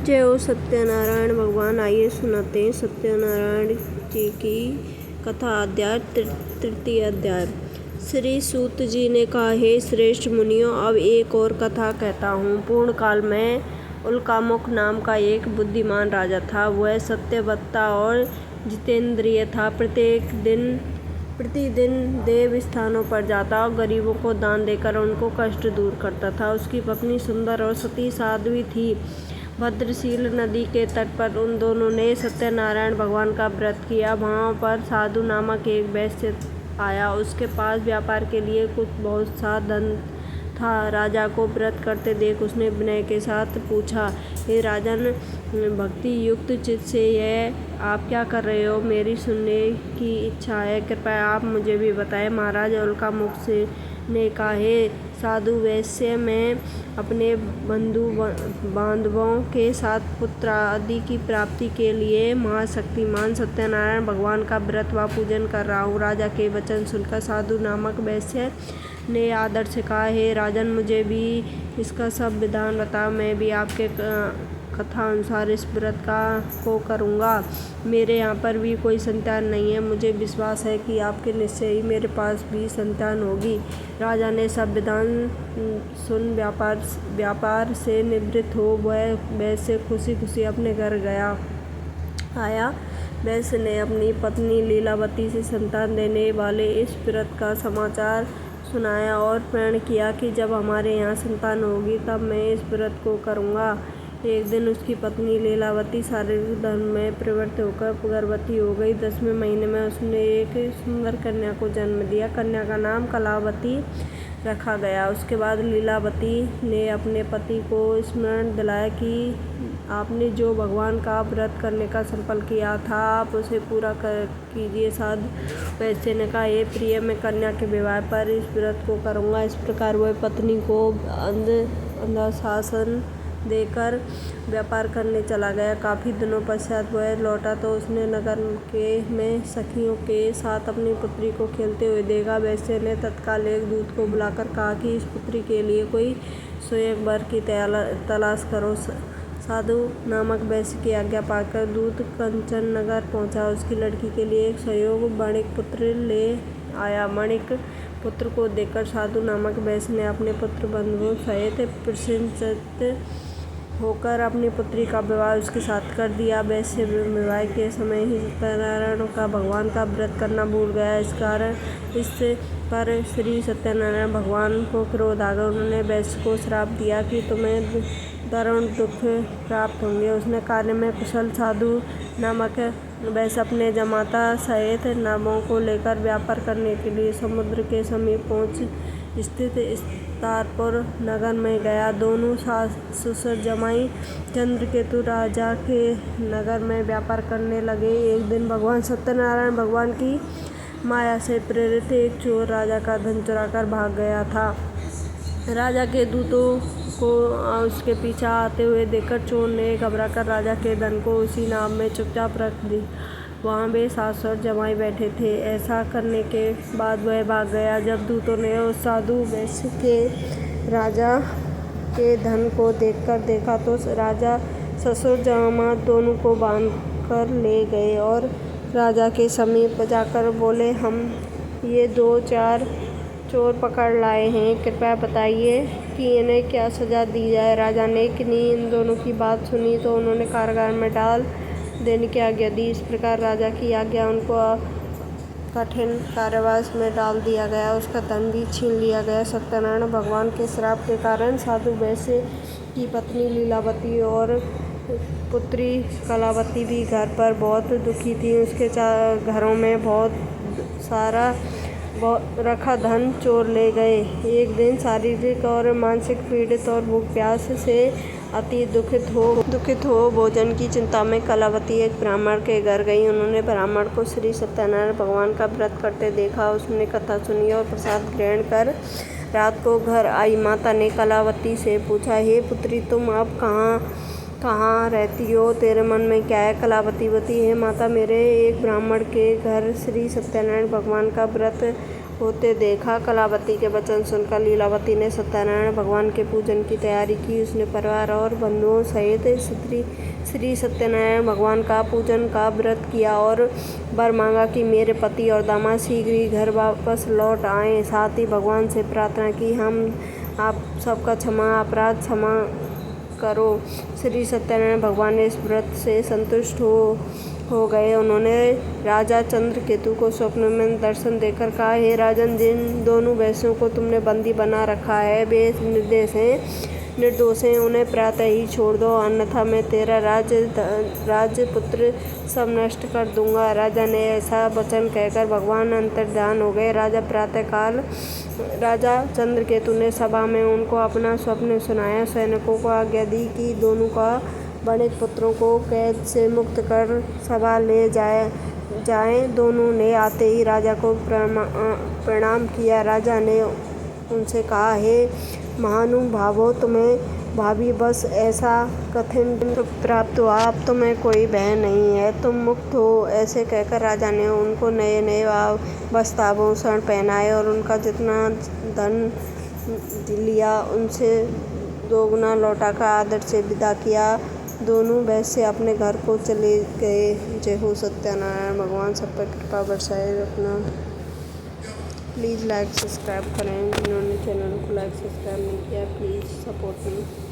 जय हो सत्यनारायण भगवान। आइए सुनाते हैं सत्यनारायण जी की कथा। अध्याय तृतीय अध्याय। श्री सूत जी ने कहा, हे श्रेष्ठ मुनियों, अब एक और कथा कहता हूँ। पूर्ण काल में उल्कामुख नाम का एक बुद्धिमान राजा था। वह सत्यवक्ता और जितेंद्रिय था। प्रतिदिन देव स्थानों पर जाता और गरीबों को दान देकर उनको कष्ट दूर करता था। उसकी पत्नी सुंदर और सती साध्वी थी। भद्रशील नदी के तट पर उन दोनों ने सत्यनारायण भगवान का व्रत किया। वहाँ पर साधु नामक एक वैश्य आया। उसके पास व्यापार के लिए कुछ बहुत सा धन था। राजा को व्रत करते देख उसने विनय के साथ पूछा, हे राजन, भक्ति युक्त चित्त से यह आप क्या कर रहे हो? मेरी सुनने की इच्छा है, कृपया आप मुझे भी बताएं। महाराज उल्कामुख से ने कहा, हे साधु वैश्य, मैं अपने बंधु बांधवों के साथ पुत्र आदि की प्राप्ति के लिए महाशक्तिमान सत्यनारायण भगवान का व्रत व पूजन कर रहा हूँ। राजा के वचन सुनकर साधु नामक वैश्य ने आदर से कहा, हे राजन, मुझे भी इसका सब विधान बताओ। मैं भी आपके कथा अनुसार इस व्रत को करूँगा। मेरे यहाँ पर भी कोई संतान नहीं है। मुझे विश्वास है कि आपके निश्चय ही मेरे पास भी संतान होगी। राजा ने सब विधान सुन व्यापार से निवृत्त हो वह वैसे खुशी खुशी अपने घर आया। वैश्य ने अपनी पत्नी लीलावती से संतान देने वाले इस व्रत का समाचार सुनाया और प्रण किया कि जब हमारे यहाँ संतान होगी तब मैं इस व्रत को करूँगा। एक दिन उसकी पत्नी लीलावती शारीरिक धर्म में प्रवृत्त होकर गर्भवती हो गई। 10वें महीने में उसने एक सुंदर कन्या को जन्म दिया। कन्या का नाम कलावती रखा गया। उसके बाद लीलावती ने अपने पति को स्मरण दिलाया कि आपने जो भगवान का व्रत करने का संकल्प किया था, आप उसे पूरा कीजिए। साधु वैश्य ने कहा, हे प्रिय, मैं कन्या के विवाह पर इस व्रत को करूँगा। इस प्रकार वह पत्नी को अनुशासन देकर व्यापार करने चला गया। काफ़ी दिनों पश्चात वह लौटा तो उसने नगर में सखियों के साथ अपनी पुत्री को खेलते हुए देखा। वैश्य ने तत्काल एक दूत को बुलाकर कहा कि इस पुत्री के लिए कोई सुयोग्य वर की तलाश करो। साधु नामक वैश्य की आज्ञा पाकर दूत कंचन नगर पहुंचा। उसकी लड़की के लिए एक सुयोग्य वणिक पुत्र ले आया। वणिक पुत्र को देखकर साधु नामक वैश्य ने अपने पुत्र बंधुओं सहित प्रसन्नचित्त होकर अपनी पुत्री का विवाह उसके साथ कर दिया। वैश्य विवाह के समय ही सत्यनारायण का भगवान का व्रत करना भूल गया। इस पर श्री सत्यनारायण भगवान को क्रोध आ गया। उन्होंने वैश्य को श्राप दिया कि तुम्हें दारुण दुख प्राप्त होंगे। उसने कार्य में कुशल साधु नामक वैश्य अपने जमाता सहित नावों को लेकर व्यापार करने के लिए समुद्र के समीप स्थित तारपुर नगर में गया। दोनों ससुर जमाई चंद्रकेतु राजा के नगर में व्यापार करने लगे। एक दिन भगवान सत्यनारायण भगवान की माया से प्रेरित एक चोर राजा का धन चुराकर भाग गया था। राजा के दूतों को उसके पीछा आते हुए देखकर चोर ने घबराकर राजा के धन को उसी नाव में चुपचाप रख दी। वहाँ वे सासुर जमाई बैठे थे। ऐसा करने के बाद वह भाग गया। जब दूतों ने उस साधु वैश्य के राजा के धन को देखा तो राजा ससुर जमाई दोनों को बांध कर ले गए और राजा के समीप जाकर बोले, हम ये 2-4 चोर पकड़ लाए हैं, कृपया बताइए कि इन्हें क्या सजा दी जाए। राजा ने इन दोनों की बात सुनी तो उन्होंने कारागार में डाल देने की आज्ञा दी। इस प्रकार राजा की आज्ञा उनको कठिन कारावास में डाल दिया गया। उसका धन भी छीन लिया गया। सत्यनारायण भगवान के श्राप के कारण साधु वैश्य की पत्नी लीलावती और पुत्री कलावती भी घर पर बहुत दुखी थी। उसके घरों में बहुत सारा रखा धन चोर ले गए। एक दिन शारीरिक और मानसिक पीड़ित और भूख प्यास से अति दुखित हो भोजन की चिंता में कलावती एक ब्राह्मण के घर गई। उन्होंने ब्राह्मण को श्री सत्यनारायण भगवान का व्रत करते देखा। उसने कथा सुनी और प्रसाद ग्रहण कर रात को घर आई। माता ने कलावती से पूछा, हे पुत्री, तुम अब कहाँ रहती हो? तेरे मन में क्या है? कलावती बोली, हे माता, मेरे एक ब्राह्मण के घर श्री सत्यनारायण भगवान का व्रत होते देखा। कलावती के वचन सुनकर लीलावती ने सत्यनारायण भगवान के पूजन की तैयारी की। उसने परिवार और बंधुओं सहित श्री सत्यनारायण भगवान का पूजन का व्रत किया और वर मांगा कि मेरे पति और दामाद शीघ्र ही घर वापस लौट आएं। साथ ही भगवान से प्रार्थना की, हम आप सबका अपराध क्षमा करो। श्री सत्यनारायण भगवान ने इस व्रत से संतुष्ट हो गए। उन्होंने राजा चंद्रकेतु को स्वप्न में दर्शन देकर कहा, हे राजन, जिन दोनों वैश्यों को तुमने बंदी बना रखा है वे निर्दोष हैं, उन्हें प्रातः ही छोड़ दो, अन्यथा मैं तेरा राजपुत्र सब नष्ट कर दूंगा। राजा ने ऐसा वचन कहकर भगवान अंतर्ध्यान हो गए। प्रातःकाल राजा चंद्रकेतु ने सभा में उनको अपना स्वप्न सुनाया। सैनिकों को आज्ञा दी कि दोनों का बड़े पुत्रों को कैद से मुक्त कर सभा ले जाएं। दोनों ने आते ही राजा को प्रणाम किया। राजा ने उनसे कहा, हे महानुभावो, तुम्हें भाभी बस ऐसा कठिन प्राप्त हुआ, अब तुम्हें कोई भय नहीं है, तुम मुक्त हो। ऐसे कहकर राजा ने उनको नए नए वस्त्राभूषण पहनाए और उनका जितना धन लिया उनसे दोगुना लौटाकर आदर से विदा किया। दोनों वैश्य अपने घर को चले गए। जय हो सत्यनारायण भगवान सब पर कृपा बरसाए। अपना प्लीज़ लाइक सब्सक्राइब करें। जिन्होंने चैनल को लाइक सब्सक्राइब नहीं किया, प्लीज़ सपोर्ट मी।